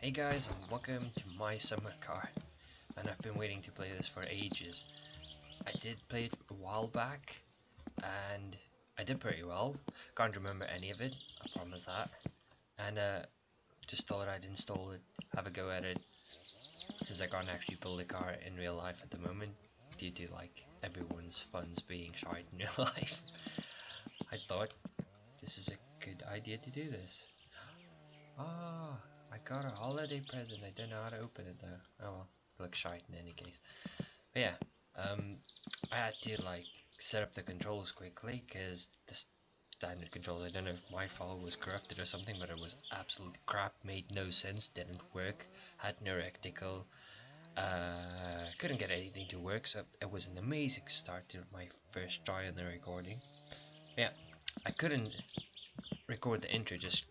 Hey guys, and welcome to my summer car. And I've been waiting to play this for ages. I did play it a while back, and I did pretty well. Can't remember any of it, I promise that. And just thought I'd install it, have a go at it, since I can't actually build a car in real life at the moment, due to like everyone's funds being shite in real life. I thought this is a good idea to do this. Ah, I got a holiday present. I don't know how to open it though. Oh well, it looks shite in any case. But yeah, I had to like set up the controls quickly because the standard controls, I don't know if my file was corrupted or something, but it was absolute crap, made no sense, didn't work, had no reticle, couldn't get anything to work, so it was an amazing start to my first try on the recording. But yeah, I couldn't record the intro, just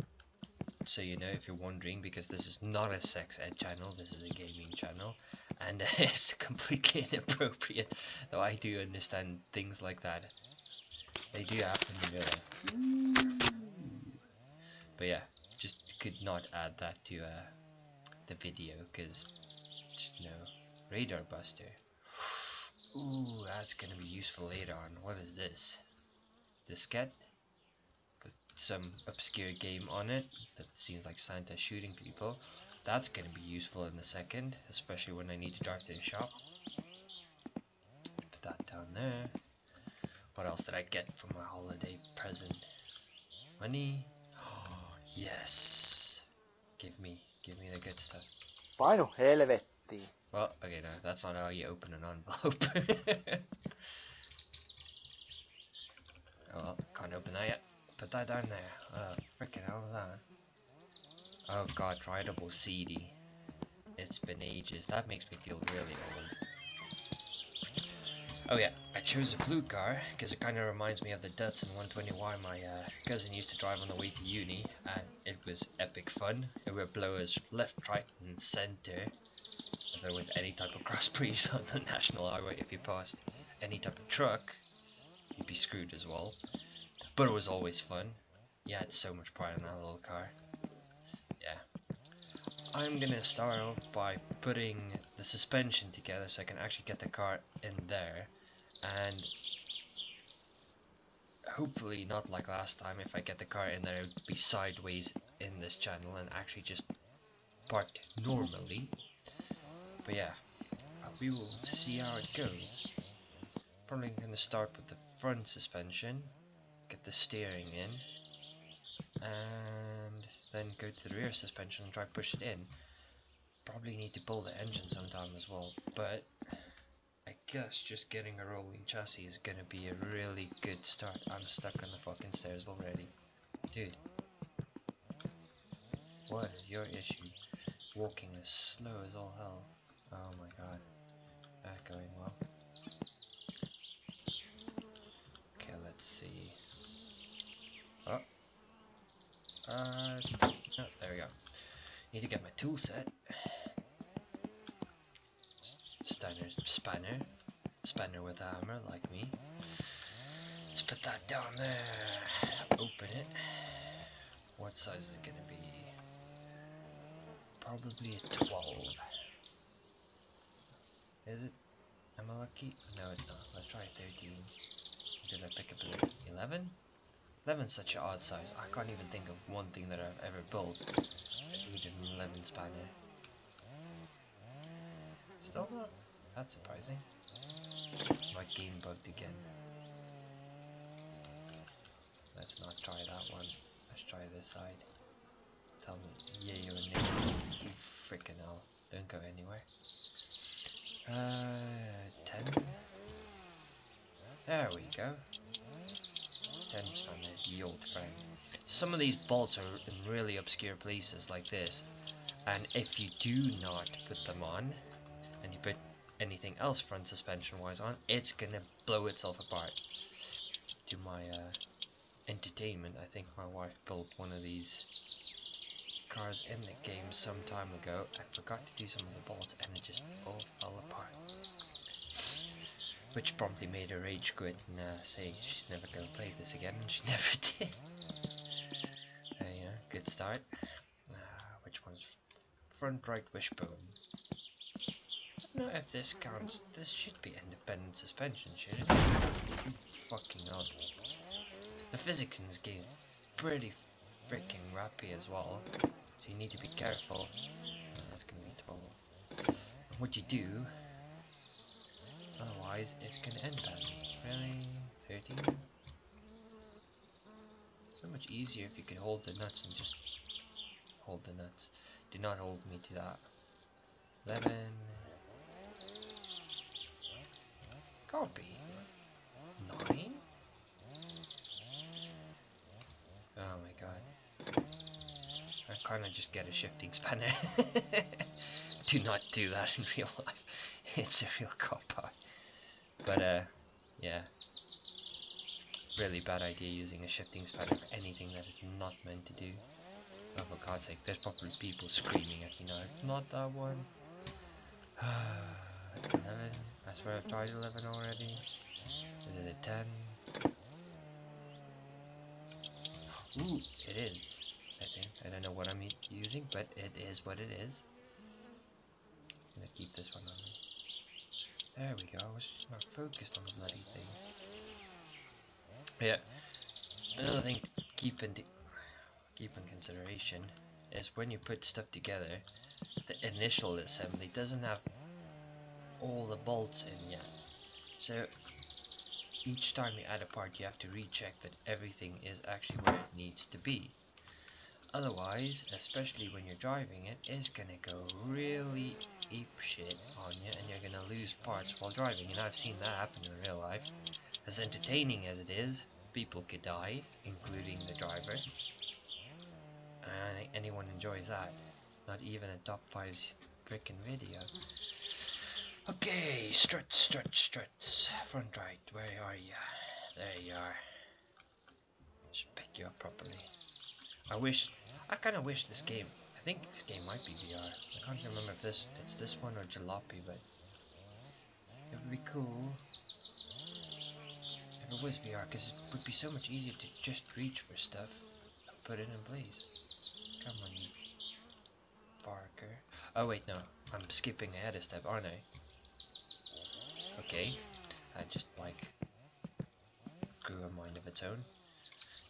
so you know, if you're wondering, because this is not a sex ed channel, this is a gaming channel, and it's completely inappropriate, though I do understand things like that. They do happen in real life. But yeah, just could not add that to the video, because just no. Radar buster. Ooh, that's gonna be useful later on. What is this? Diskette? Some obscure game on it that seems like Santa shooting people. That's going to be useful in a second, especially when I need to drive to the shop. Put that down there. What else did I get for my holiday present? Money. Oh, yes. Give me the good stuff. Painu helvettiin. Well, okay, no, that's not how you open an envelope. Oh well, can't open that yet. Put that down there. Frickin' hell is that? Oh god, Rideable CD. It's been ages. That makes me feel really old. Oh yeah, I chose a blue car because it kind of reminds me of the Datsun 120Y my cousin used to drive on the way to uni, and it was epic fun. It would blow us left, right and centre if there was any type of cross breeze on the national highway. If you passed any type of truck, you'd be screwed as well. But it was always fun. You had so much pride in that little car. Yeah. I'm gonna start off by putting the suspension together so I can actually get the car in there, and hopefully not like last time, if I get the car in there it would be sideways in this channel and actually just parked normally. But yeah, we will see how it goes. Probably gonna start with the front suspension, get the steering in, and then go to the rear suspension and try push it in. Probably need to pull the engine sometime as well, but I guess just getting a rolling chassis is gonna be a really good start. I'm stuck on the fucking stairs already. Dude, what is your issue? Walking as slow as all hell. Oh my god. That going well. Okay, let's see. Oh. Oh, there we go. Need to get my tool set. Spanner with a hammer, like me. Let's put that down there. Open it. What size is it gonna be? Probably a 12. Is it? Am I lucky? No, it's not. Let's try 13. Did I pick up an 11? 11 is such an odd size. I can't even think of one thing that I've ever built that needed an 11 spanner. Still not? That's surprising. My game bugged again. Let's not try that one. Let's try this side. Tell me yay or nay. Oh, freaking hell. Don't go anywhere. 10? There we go. 10 spanner, the old frame. Some of these bolts are in really obscure places like this, and if you do not put them on, and you put anything else front suspension wise on, it's gonna blow itself apart. To my entertainment, I think my wife built one of these cars in the game some time ago. I forgot to do some of the bolts and it just all fell apart, which promptly made her rage quit and say she's never gonna play this again, and she never did. Yeah, good start. Which one's front right wishbone. I don't know if this counts. This should be independent suspension, shouldn't it? Fucking odd. The physics in this game is pretty freaking rappy as well, so you need to be careful. That's gonna be 12. What you do, otherwise it's gonna end badly. Really? 13? So much easier if you could hold the nuts and just hold the nuts. Do not hold me to that. 11. Can't be. 9? Oh my god. I kinda just get a shifting spanner. Do not do that in real life. It's a real cop out. But yeah. Really bad idea using a shifting spanner for anything that it's not meant to do. Oh, for God's sake, there's probably people screaming at you now. It's not that one. 11. I swear I've tried 11 already. Is it a 10? Ooh, it is. I think. I don't know what I'm using, but it is what it is. I'm gonna keep this one on me. There we go. I was just not focused on the bloody thing. Yeah. Another thing to keep in consideration is when you put stuff together, the initial assembly doesn't have all the bolts in yet. So each time you add a part, you have to recheck that everything is actually where it needs to be. Otherwise, especially when you're driving it, it's gonna go really apeshit on you, and you're gonna lose parts while driving. And I've seen that happen in real life. As entertaining as it is, people could die, including the driver. And I don't think anyone enjoys that. Not even a top 5 freaking video. Okay, struts, struts, struts. Front right, where are you? There you are. Should pick you up properly. I kinda wish this game, I think this game might be VR. I can't remember if it's this one or Jalopy, but it would be cool if it was VR, because it would be so much easier to just reach for stuff and put it in place. Come on, you barker. Oh wait, no, I'm skipping ahead a step, aren't I? Okay, I just like grew a mind of its own.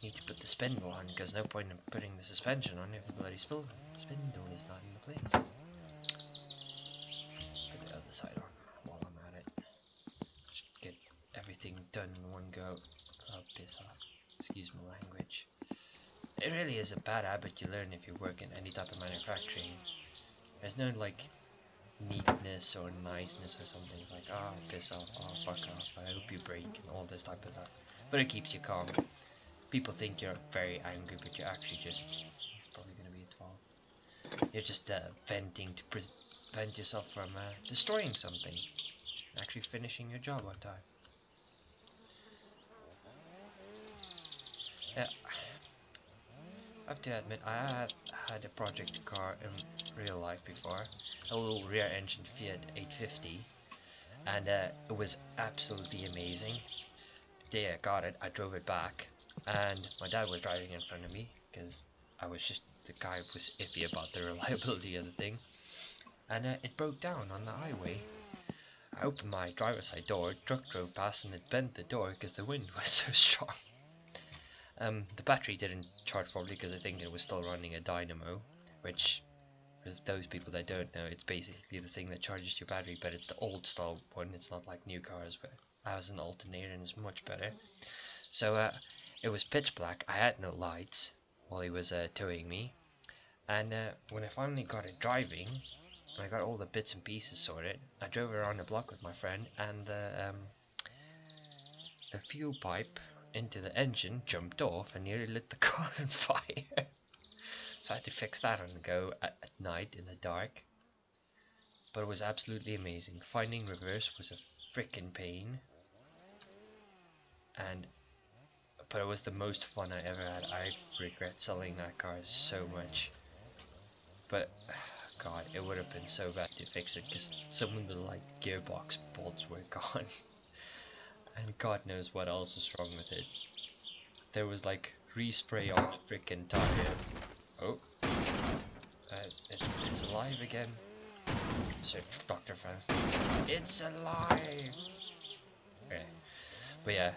Need to put the spindle on, because no point in putting the suspension on if the bloody spindle is not in the place. Put the other side on while I'm at it. Just get everything done in one go. Oh, piss off. Excuse my language. It really is a bad habit you learn if you work in any type of manufacturing. There's no like neatness or niceness or something. It's like, oh, piss off, oh, fuck off, I hope you break, and all this type of that. But it keeps you calm. People think you're very angry, but you're actually just, it's probably going to be a 12. You're just venting to prevent yourself from destroying something. Actually finishing your job on time. Yeah. I have to admit, I have had a project car in real life before. A little rear engine Fiat 850. And it was absolutely amazing. The day I got it, I drove it back. And my dad was driving in front of me, because I was just, the guy was iffy about the reliability of the thing. And it broke down on the highway. I opened my driver's side door, truck drove past, and it bent the door because the wind was so strong. The battery didn't charge properly because I think it was still running a dynamo, which, for those people that don't know, it's basically the thing that charges your battery, but it's the old style one. It's not like new cars, but it has an alternator and it's much better. So it was pitch black. I had no lights while he was towing me, and when I finally got it driving, and I got all the bits and pieces sorted, I drove around the block with my friend, and the fuel pipe into the engine jumped off and nearly lit the car on fire. So I had to fix that on the go at night in the dark. But it was absolutely amazing. Finding reverse was a frickin' pain. But it was the most fun I ever had. I regret selling that car so much. But God, it would have been so bad to fix it because some of the like gearbox bolts were gone. And God knows what else was wrong with it. There was like respray on the freaking tires. Oh. It's alive again. So Dr. Francis, it's alive. Okay, but yeah,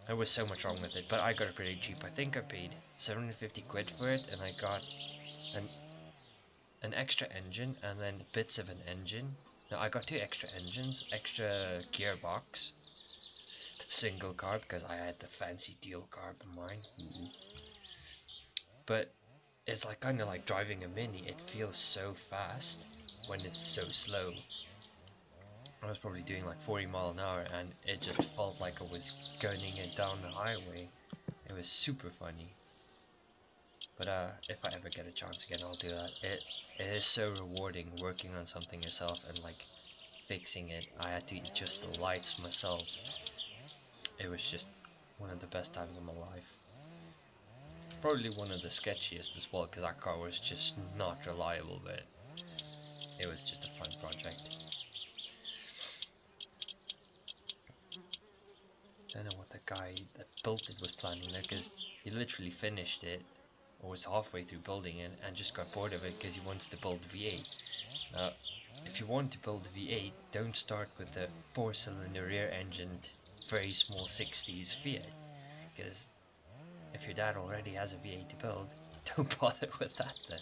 there was so much wrong with it. But I got it pretty cheap. I think I paid 750 quid for it, and I got an extra engine and then bits of an engine. No, I got 2 extra engines, extra gearbox, single carb because I had the fancy dual carb in mine. But it's like kind of like driving a Mini. It feels so fast when it's so slow. I was probably doing like 40 mile an hour and it just felt like I was gunning it down the highway. It was super funny. But if I ever get a chance again, I'll do that. It is so rewarding working on something yourself and like fixing it. I had to adjust the lights myself. It was just one of the best times of my life. Probably one of the sketchiest as well, because that car was just not reliable, but it was just a fun project. Don't know what the guy that built it was planning there, because he literally finished it, or was halfway through building it, and just got bored of it because he wants to build the V8. Now, if you want to build the V8, don't start with the 4-cylinder rear-engined, very small 60s Fiat, because if your dad already has a V8 to build, don't bother with that then.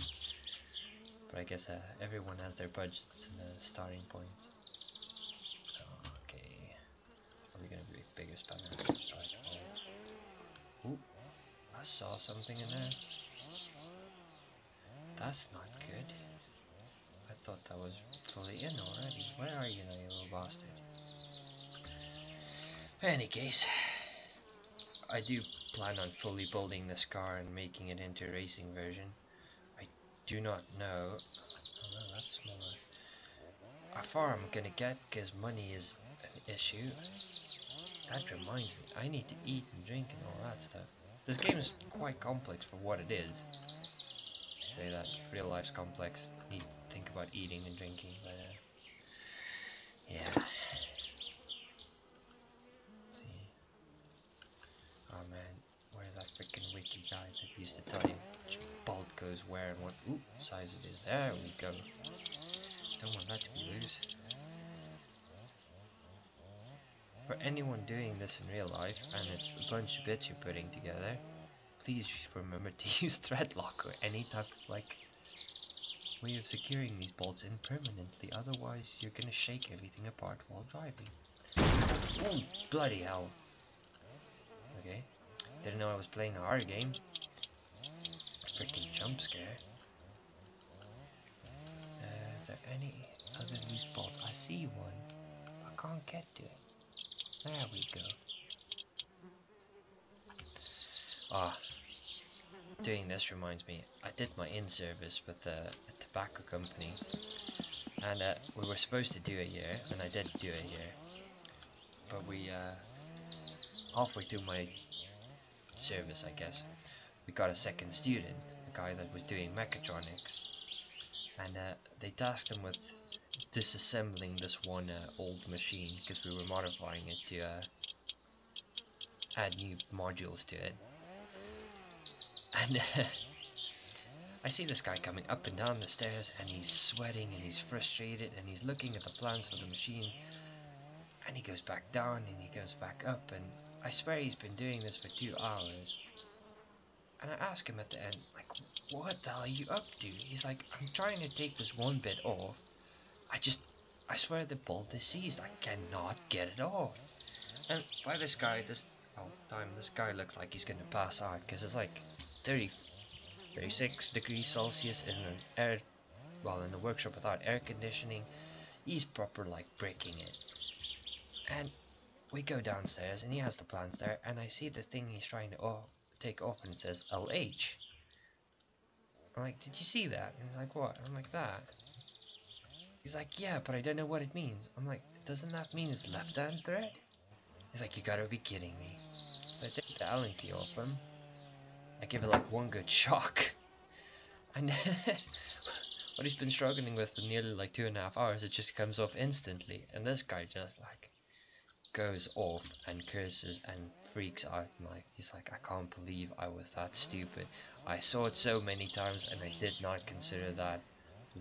But I guess everyone has their budgets and starting points. Okay, are we gonna be a bigger spanner? Let's try it. Ooh, I saw something in there. That's not good. I thought that was fully in already. Where are you now, you little bastard? Any case, I do plan on fully building this car and making it into a racing version. I do not know. Oh no, that's smaller. How far I'm gonna get, because money is an issue. That reminds me, I need to eat and drink and all that stuff. This game is quite complex for what it is. I say that real life's complex. You need to think about eating and drinking, but yeah. Oh man, where's that freaking wiki guy that used to tell you which bolt goes where and what size it is? There we go. Don't want that to be loose. For anyone doing this in real life, and it's a bunch of bits you're putting together, please remember to use thread lock or any type of like way of securing these bolts in permanently, otherwise you're gonna shake everything apart while driving. Oh, bloody hell. Okay. Didn't know I was playing a horror game. Freaking jump scare. Is there any other loose bolts? I see one. I can't get to it. There we go. Ah, doing this reminds me. I did my in-service with a tobacco company. And we were supposed to do a year, and I did do a year. But we, halfway through my service, I guess, we got a second student, a guy that was doing mechatronics, and they tasked him with disassembling this one old machine because we were modifying it to add new modules to it. And I see this guy coming up and down the stairs, and he's sweating and he's frustrated and he's looking at the plans for the machine, and he goes back down and he goes back up, and I swear he's been doing this for 2 hours. And I ask him at the end, like, what the hell are you up to? He's like, I'm trying to take this one bit off. I swear the bolt is seized. I cannot get it off. And by this guy, this guy looks like he's gonna pass out, because it's like 36 degrees Celsius in in the workshop without air conditioning. He's proper like breaking it. And we go downstairs and he has the plans there, and I see the thing he's trying to take off, and it says LH. I'm like, did you see that? And he's like, what? I'm like, that. He's like, yeah, but I don't know what it means. I'm like, doesn't that mean it's left-hand thread? He's like, you gotta be kidding me. So I take the Allen key off him. I give it like one good shock. And what he's been struggling with for nearly like 2.5 hours, it just comes off instantly. And this guy just like goes off and curses and freaks out, and like he's like, I can't believe I was that stupid. I saw it so many times and I did not consider that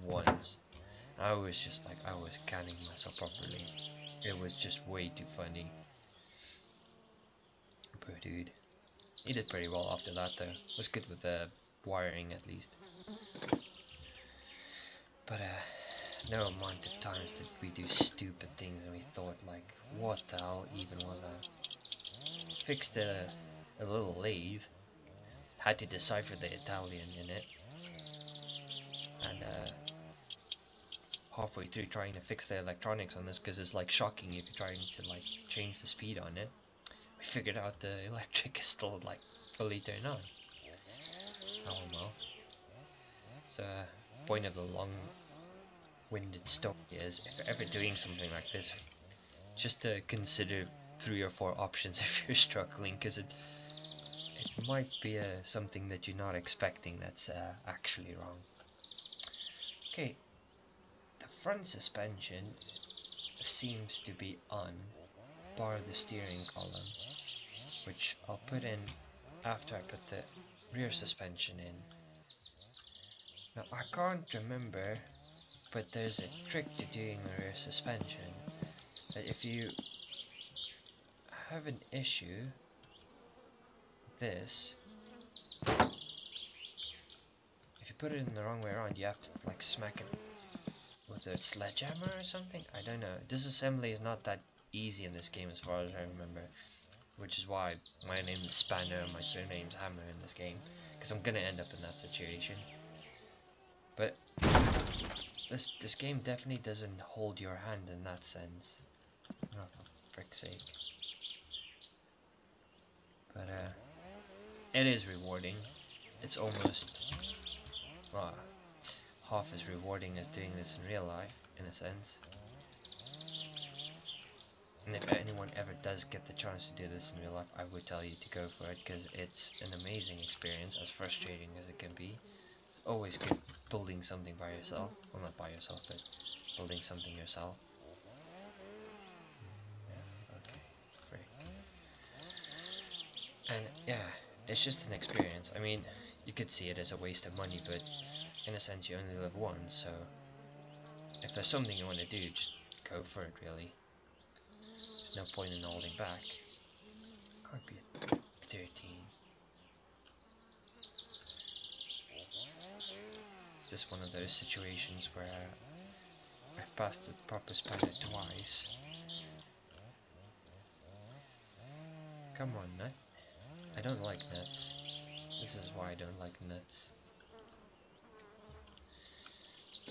once. I was just like, I was canning myself properly. It was just way too funny. Poor dude. He did pretty well after that though. Was good with the wiring at least. But no amount of times did we do stupid things and we thought like, what the hell even was that? Fixed a little lathe. Had to decipher the Italian in it. And halfway through trying to fix the electronics on this, because it's like shocking if you're trying to like change the speed on it. We figured out the electric is still like fully turned on. Oh well. So point of the long-winded story is, if you're ever doing something like this, just to consider 3 or 4 options if you're struggling, because it might be something that you're not expecting that's actually wrong. Okay, the front suspension seems to be on, bar the steering column, which I'll put in after I put the rear suspension in. Now I can't remember, but there's a trick to doing the rear suspension, that if you have an issue with this, if you put it in the wrong way around, you have to like smack it with a sledgehammer or something. I don't know. Disassembly is not that easy in this game as far as I remember, which is why my name is Spanner and my surname's Hammer in this game, because I'm gonna end up in that situation. But this game definitely doesn't hold your hand in that sense. Oh, for frick's sake. But it is rewarding. It's almost, well, half as rewarding as doing this in real life, in a sense. And if anyone ever does get the chance to do this in real life, I would tell you to go for it, because it's an amazing experience, as frustrating as it can be. It's always good building something by yourself. Well, not by yourself, but building something yourself. Okay, frick. And yeah, it's just an experience. I mean, you could see it as a waste of money, but in a sense you only live once, so if there's something you want to do, just go for it, really. There's no point in holding back. Can't be at 13. It's just one of those situations where I've passed the proper spanner twice. Come on, nut. I don't like nuts. This is why I don't like nuts.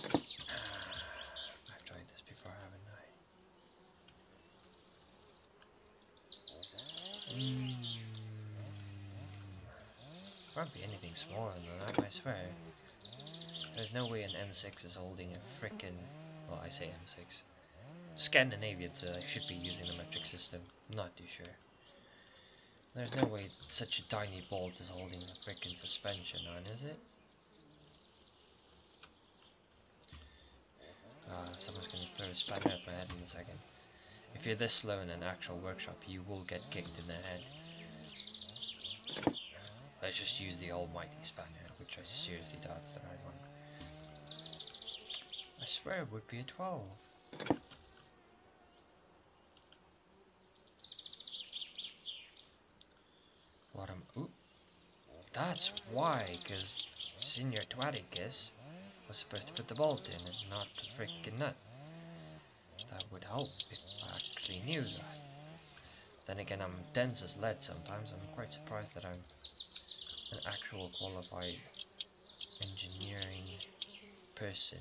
I've tried this before, haven't I? Can't be anything smaller than that, I swear. There's no way an M6 is holding a frickin', well, I say M6. Scandinavian, so I should be using the metric system. Not too sure. There's no way such a tiny bolt is holding a frickin' suspension on, is it? Someone's gonna throw a spanner at my head in a second. If you're this slow in an actual workshop, you will get kicked in the head. Let's just use the almighty spanner, which I seriously doubt is the right one. I swear it would be a 12. What am... Ooh. That's why, because Senior Twaticus was supposed to put the bolt in and not the frickin' nut. That would help if I actually knew that. Then again, I'm dense as lead sometimes. I'm quite surprised that I'm an actual qualified engineering person,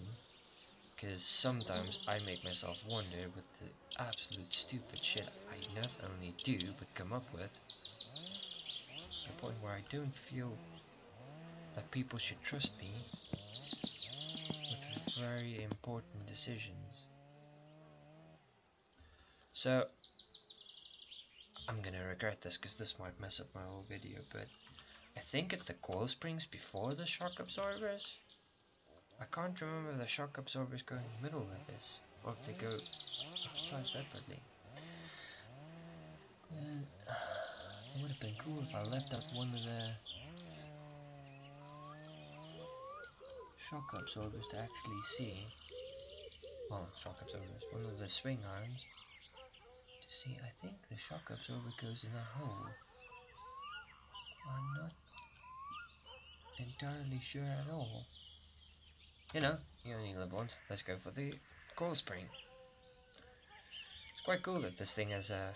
because sometimes I make myself wonder with the absolute stupid shit I not only do but come up with, to the point where I don't feel that people should trust me with very important decisions. So I'm gonna regret this, because this might mess up my whole video, but I think it's the coil springs before the shock absorbers. I can't remember if the shock absorbers go in the middle of this, or if they go outside separately. It would have been cool if I left out one of the shock absorbers to actually see. Well, shock absorbers. One of the swing arms to see. I think the shock absorber goes in a hole. I'm not entirely sure at all. You know, you only live once. Let's go for the coil spring. It's quite cool that this thing has a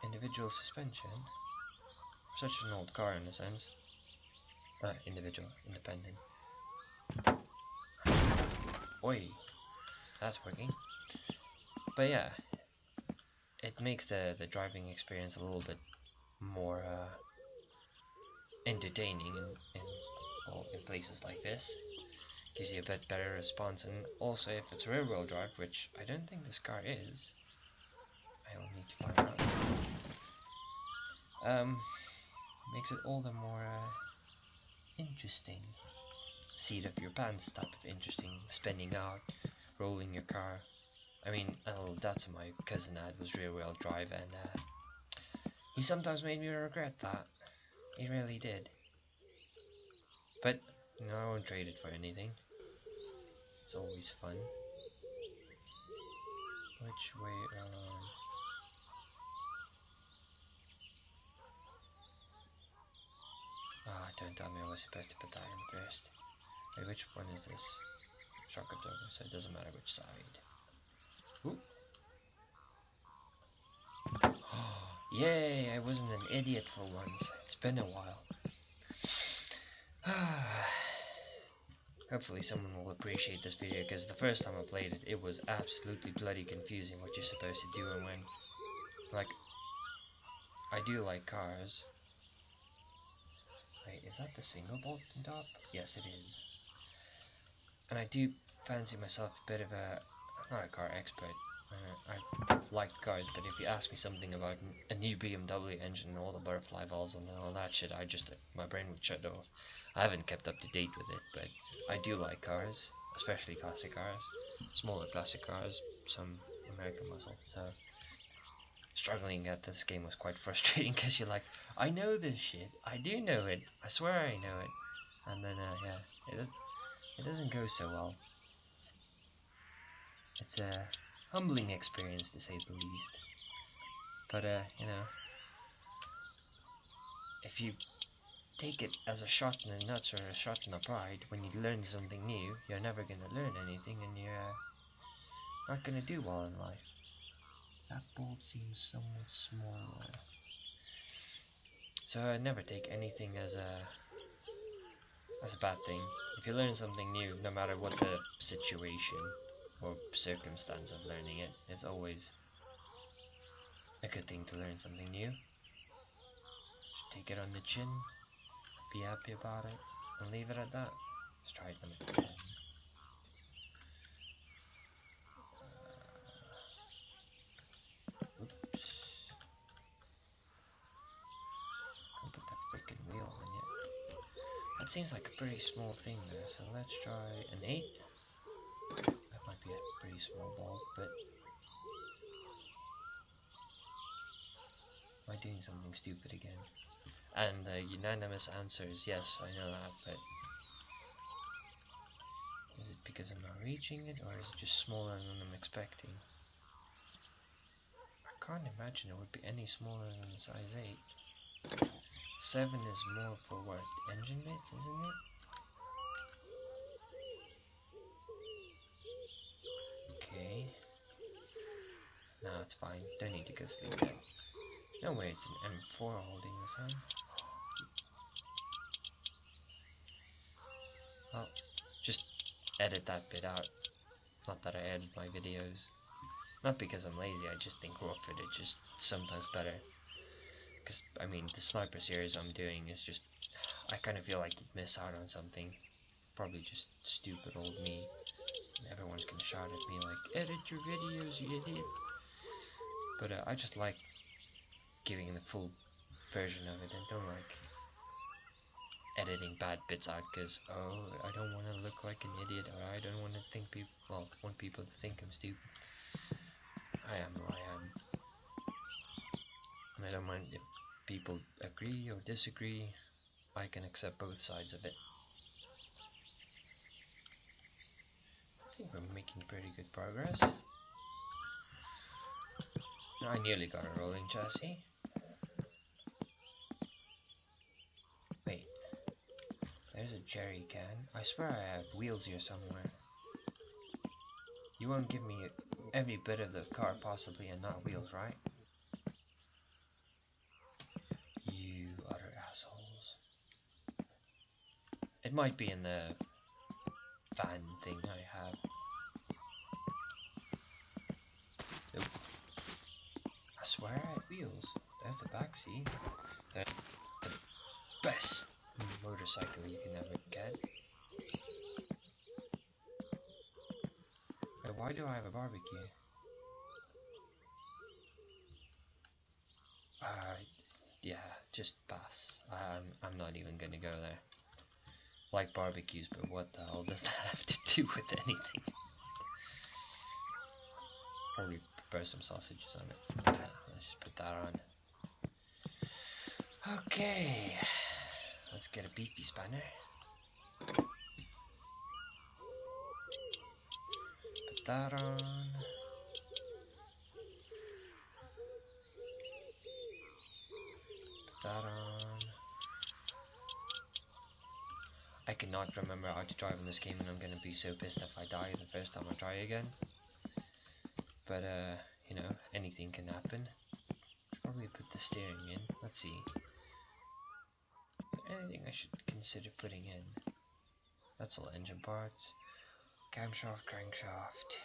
individual suspension. Such an old car in a sense. Individual, independent. Oi, that's working. But yeah, it makes the driving experience a little bit more entertaining in places like this. Gives you a bit better response, and also if it's rear wheel drive, which I don't think this car is. I'll need to find out. Makes it all the more interesting. Seat of your pants type of interesting, spinning out, rolling your car. I mean, that's what my cousin had, was rear wheel drive, and he sometimes made me regret that. He really did. But no, I won't trade it for anything. It's always fun. Which way around? Ah, don't tell me I was supposed to put that in first. Wait, which one is this? Shock absorber, so it doesn't matter which side. Ooh. Yay, I wasn't an idiot for once. It's been a while. Hopefully someone will appreciate this video, because the first time I played it, it was absolutely bloody confusing what you're supposed to do and when. Like, I do like cars. Wait, is that the single bolt on top? Yes, it is. And I do fancy myself a bit of a, not a car expert. I like cars, but if you ask me something about a new BMW engine and all the butterfly valves and all that shit, my brain would shut off. I haven't kept up to date with it, but I do like cars, especially classic cars, smaller classic cars, some American muscle. So struggling at this game was quite frustrating, because you're like, I know this shit, I do know it, I swear I know it, and then yeah, it doesn't go so well. It's a humbling experience, to say the least. But you know, if you take it as a shot in the nuts or a shot in the pride, when you learn something new, you're never gonna learn anything, and you're not gonna do well in life. That bolt seems somewhat smaller. So I never take anything as a bad thing. If you learn something new, no matter what the situation or circumstance of learning it, it's always a good thing to learn something new. Just take it on the chin, be happy about it, and leave it at that. Let's try number 10. Oops. Don't put that freaking wheel on it. That seems like a pretty small thing there, so let's try an 8. That might be a pretty small bolt, but am I doing something stupid again? And the unanimous answer is yes, I know that, but is it because I'm not reaching it, or is it just smaller than I'm expecting? I can't imagine it would be any smaller than the size 8. 7 is more for what? Engine bits, isn't it? Okay. No, it's fine. Don't need to go sleep yet. There's no way it's an M4 holding this on. Well, just edit that bit out. Not that I edit my videos. Not because I'm lazy, I just think raw footage is sometimes better. Because, I mean, the sniper series I'm doing is just, I kind of feel like you'd miss out on something. Probably just stupid old me. Everyone's gonna shout at me like, edit your videos, you idiot. But I just like giving the full version of it, and don't like editing bad bits out because, oh, I don't want to look like an idiot, or I don't want to think want people to think I'm stupid. I am who I am. And I don't mind if people agree or disagree. I can accept both sides of it. think we're making pretty good progress. I nearly got a rolling chassis. Wait, there's a jerry can. I swear I have wheels here somewhere. You won't give me every bit of the car possibly and not wheels, right? You utter assholes. It might be in the van thing I have. Nope. I swear I had wheels. There's the back seat. There's the best motorcycle you can ever get. Wait, why do I have a barbecue? Yeah, just pass. I'm not even gonna go there. Like barbecues, but what the hell does that have to do with anything? Probably prepare some sausages on it. Let's just put that on. Okay, let's get a beefy spanner. Put that on. Put that on. I cannot remember how to drive in this game, and I'm gonna be so pissed if I die the first time I try again. But you know, anything can happen. Should probably put the steering in. Let's see. Is there anything I should consider putting in? That's all engine parts. Camshaft, crankshaft,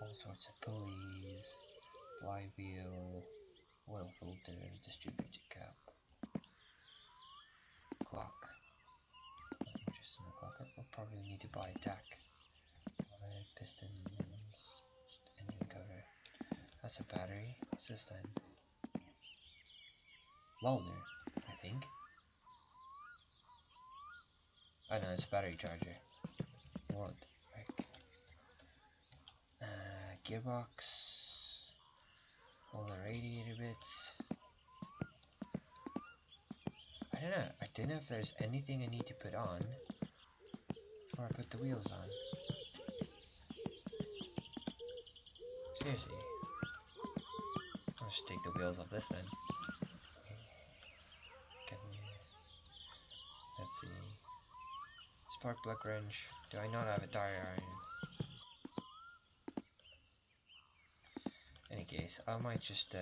all sorts of pulleys, flywheel, oil filter, distributor cap, clock. Not interested in the clock. I'll probably need to buy a tack. Pistons, engine cover. That's a battery. What's this then? Welder, I think. Oh no, it's a battery charger. What the frick? Gearbox. All the radiator bits. I don't know. I don't know if there's anything I need to put on before I put the wheels on. Seriously. I'll just take the wheels off this then. Let's see. Spark plug wrench. Do I not have a tire iron? Any case, I might just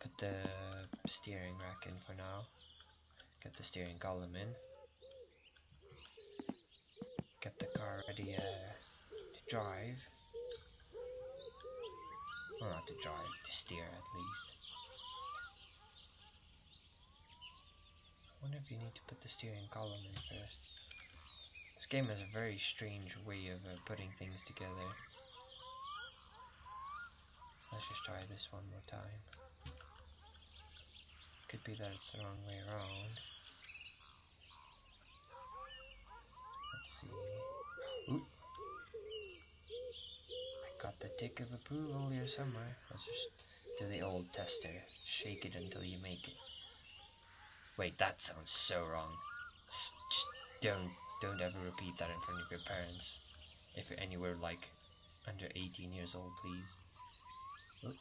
put the steering rack in for now. Get the steering column in. Get the car ready to drive. Well, not to drive, to steer at least. I wonder if you need to put the steering column in first. This game has a very strange way of putting things together. Let's just try this one more time. Could be that it's the wrong way around. Let's see. Ooh. I got the tick of approval here somewhere. Let's just do the old tester. Shake it until you make it. Wait, that sounds so wrong. Just don't ever repeat that in front of your parents. If you're anywhere like under 18 years old, please. Oop.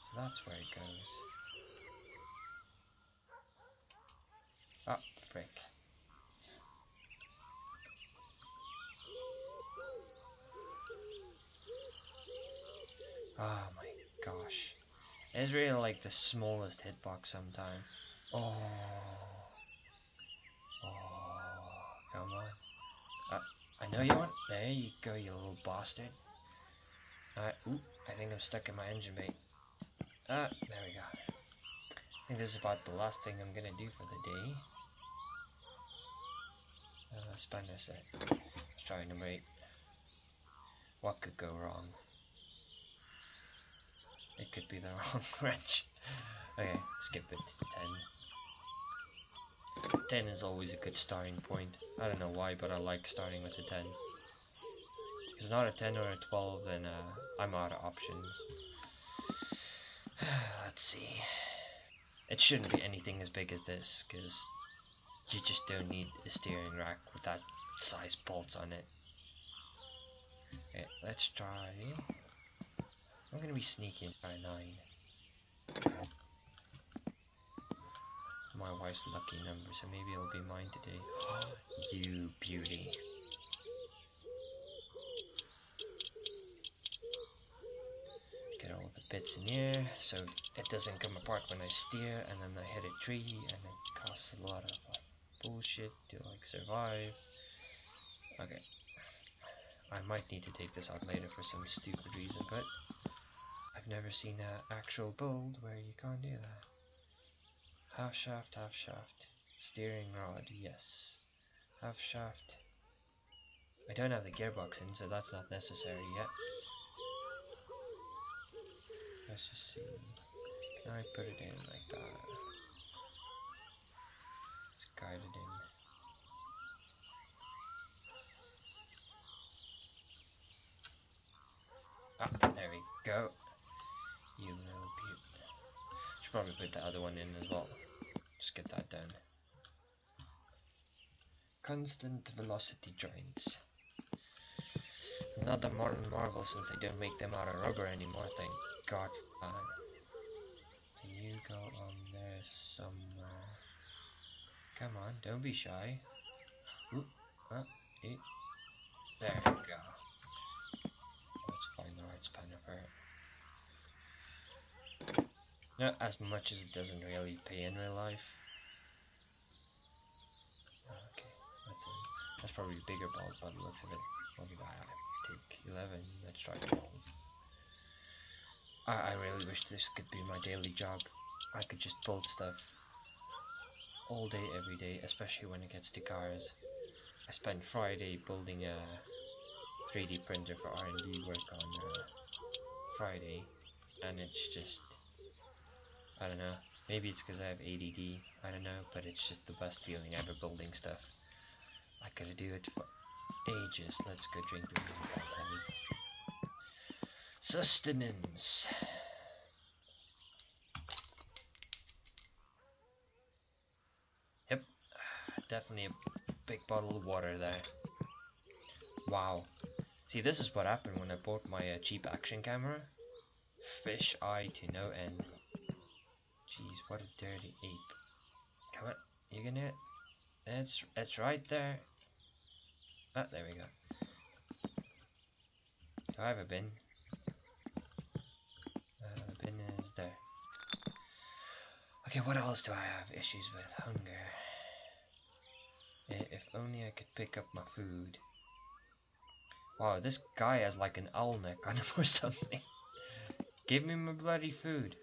So that's where it goes. Ah, frick. Oh my gosh. It's really like the smallest hitbox sometime. Oh. Oh, come on. I know you want. There you go, you little bastard. Ooh, I think I'm stuck in my engine bay. There we go. I think this is about the last thing I'm gonna do for the day. Spanner set. Let's try number 8. What could go wrong? It could be the wrong wrench. Okay, skip it. 10. 10 is always a good starting point. I don't know why, but I like starting with a 10. If it's not a 10 or a 12, then I'm out of options. Let's see. It shouldn't be anything as big as this, because you just don't need a steering rack with that size bolts on it. Okay, let's try. I'm gonna be sneaky and try 9. My wife's lucky number, so maybe it'll be mine today. You beauty. Get all the bits in here so it doesn't come apart when I steer, and then I hit a tree and it costs a lot of bullshit to like survive. Okay. I might need to take this out later for some stupid reason, but I've never seen an actual build where you can't do that. Half shaft, half shaft. Steering rod, yes. Half shaft. I don't have the gearbox in, so that's not necessary yet. Let's just see. Can I put it in like that? Let's guide it in. Ah, there we go. You little beaut. Should probably put the other one in as well. Just get that done. Constant velocity joints. Another modern marvel, since they don't make them out of rubber anymore, thank God for that. So you go on there somewhere. Come on, don't be shy. Ooh, there you go. Let's find the right spanner for it. Not as much as it doesn't really pay in real life. Okay, that's probably a bigger bolt by the looks of it. What did I take? 11. Let's try 12. I really wish this could be my daily job. I could just build stuff all day, every day, especially when it gets to cars. I spent Friday building a 3D printer for R&D work on Friday, and it's just, I don't know, maybe it's because I have ADD, I don't know, but it's just the best feeling ever building stuff. I could do it for ages. Let's go drink the milk, guys. Sustenance. Yep, definitely a big bottle of water there. Wow. See, this is what happened when I bought my cheap action camera. Fish eye to no end. Jeez, what a dirty ape. Come on, you can hit. It's right there. Ah, there we go. Do I have a bin? The bin is there. Okay, what else do I have issues with? Hunger. If only I could pick up my food. Wow, this guy has like an owl neck on him or something. Give me my bloody food.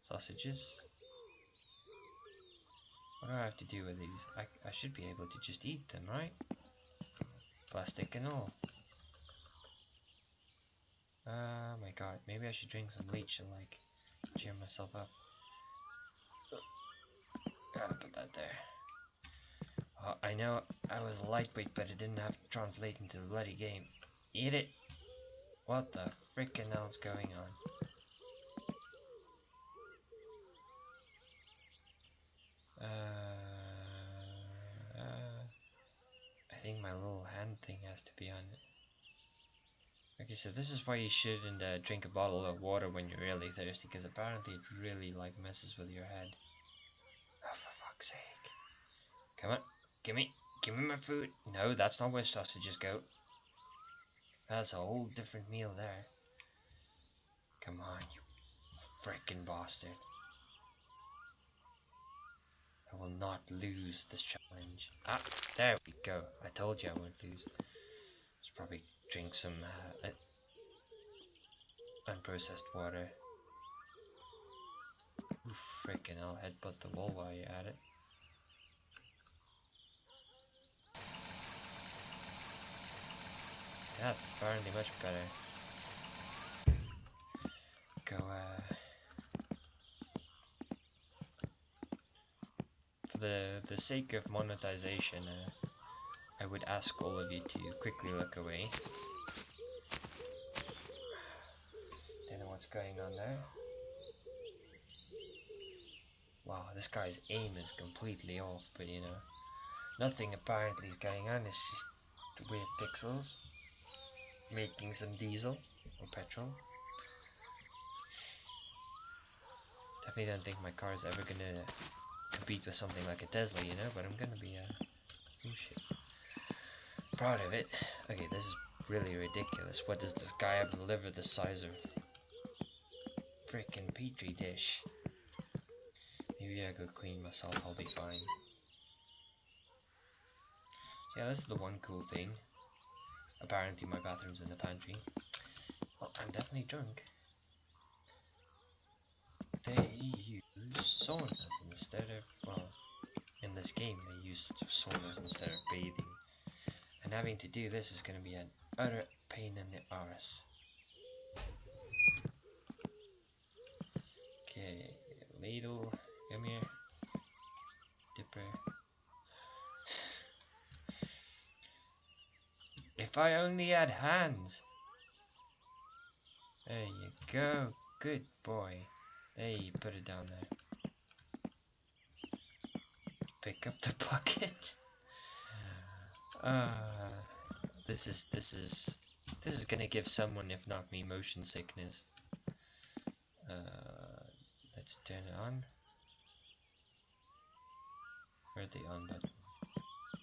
Sausages. What do I have to do with these? I should be able to just eat them, right? Plastic and all. Oh my god, maybe I should drink some bleach to like cheer myself up. Gotta put that there. Oh, I know I was lightweight, but it didn't have to translate into the bloody game. Eat it! What the frickin' hell's going on? I think my little hand thing has to be on it. Okay, so this is why you shouldn't drink a bottle of water when you're really thirsty, because apparently it really like messes with your head. Oh, for fuck's sake. Come on, give me my food. No, that's not where sausages go. That's a whole different meal there. Come on, you frickin' bastard. I will not lose this challenge. Ah, there we go. I told you I won't lose. Let's probably drink some unprocessed water. Ooh, frickin' hell, headbutt the wall while you're at it. That's apparently much better. Go, for the sake of monetization, I would ask all of you to quickly look away. Don't know what's going on there. Wow, this guy's aim is completely off, but you know, Nothing apparently is going on, it's just weird pixels. Making some diesel or petrol. Definitely don't think my car is ever gonna compete with something like a Tesla, you know, but I'm gonna be oh shit, proud of it. Okay, this is really ridiculous. What does this guy have a liver the size of freaking petri dish? Maybe I go clean myself, I'll be fine. Yeah, this is the one cool thing. Apparently my bathroom's in the pantry. Well, I'm definitely drunk. They use saunas instead of, well, in this game they use saunas instead of bathing. And having to do this is going to be an utter pain in the arse. Okay, ladle, come here. Dipper. If I only had hands. There you go. Good boy. There, you put it down there. Pick up the bucket. This is gonna give someone, if not me, motion sickness. Let's turn it on. Where's the on button?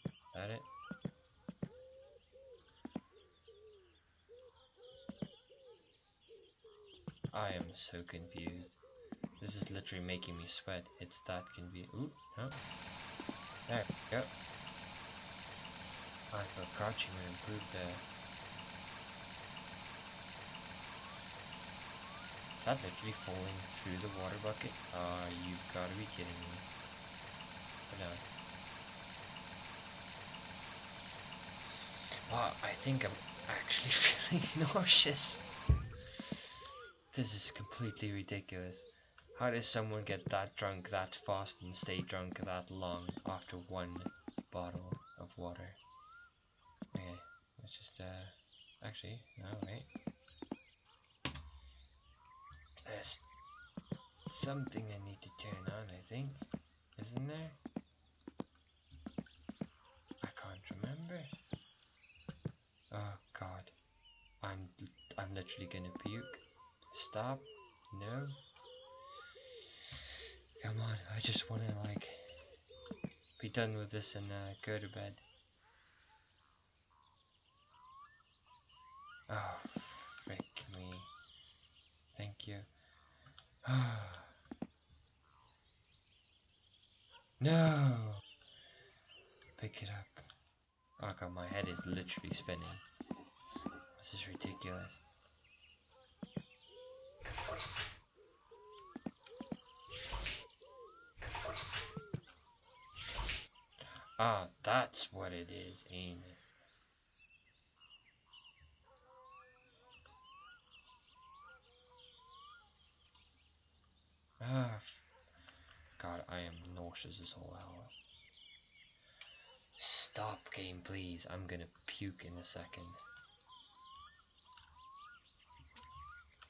Is that it? I am so confused. This is literally making me sweat. It's that confused. Ooh, no. There we go. I thought crouching would improve the... Is that literally falling through the water bucket? You've got to be kidding me. But no. Wow, I think I'm actually feeling nauseous. This is completely ridiculous. How does someone get that drunk that fast and stay drunk that long after one bottle of water? Okay, let's just actually, no wait. There's something I need to turn on, I think. Isn't there? I can't remember. Oh god. I'm literally gonna puke. Stop. No. Come on, I just wanna like be done with this and go to bed. Oh, frick me. Thank you. No! Pick it up. Oh god, my head is literally spinning. This is ridiculous. Ah, that's what it is, ain't it? Ah, god, I am nauseous as all hell. Stop game, please. I'm gonna puke in a second.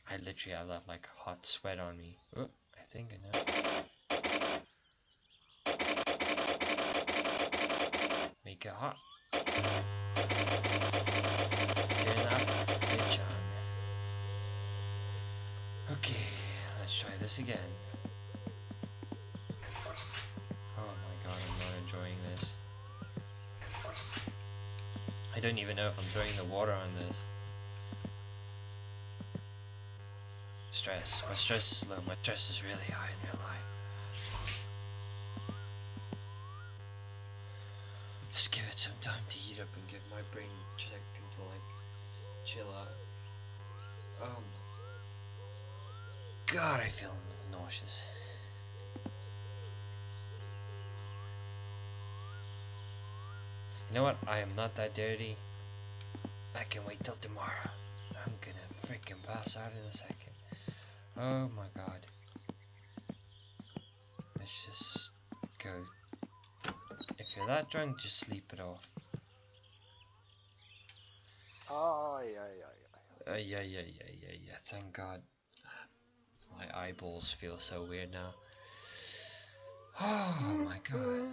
I literally have that like hot sweat on me. Oh, I think I know. Make it hot. Turn that bitch on. Okay, let's try this again. Oh my god, I'm not enjoying this. I don't even know if I'm throwing the water on this. Stress. My stress is low. My stress is really high in real life. Just give it some time to heat up and give my brain a second to like chill out. Oh my god, I feel nauseous. You know what? I am not that dirty. I can wait till tomorrow. I'm gonna freaking pass out in a second. Oh my god. Let's just go. If you're that drunk, just sleep it off. Yeah. Thank god. My eyeballs feel so weird now. Oh my god.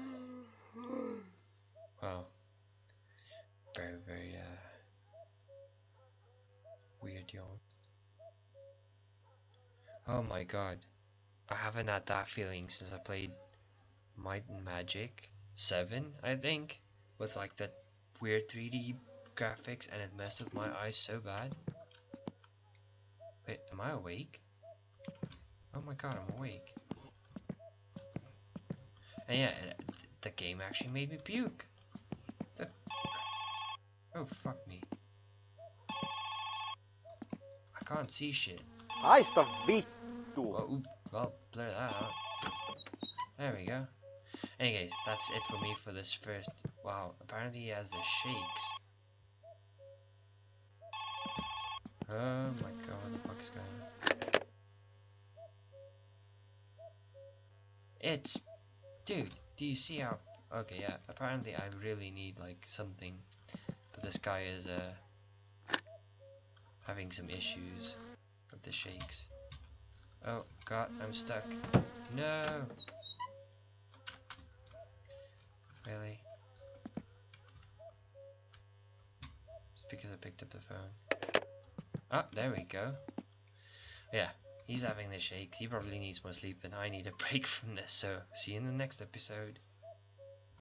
Wow. Very, very weird yawn. Oh my god. I haven't had that feeling since I played Might and Magic 7, I think. With like the weird 3D graphics, and it messed with my eyes so bad. Wait, am I awake? Oh my god, I'm awake. And yeah, the game actually made me puke. Oh fuck me. I can't see shit. Haista vittu! Well, blur that out. There we go. Anyways, that's it for me for this first. Wow, apparently he has the shakes. Oh my god, what the fuck is going on? It's... Dude, do you see how... Okay, yeah, apparently I really need like something. But this guy is having some issues with the shakes. Oh god, I'm stuck. No! Really? It's because I picked up the phone. Ah, there we go. Yeah, he's having the shakes. He probably needs more sleep and I need a break from this. So, see you in the next episode.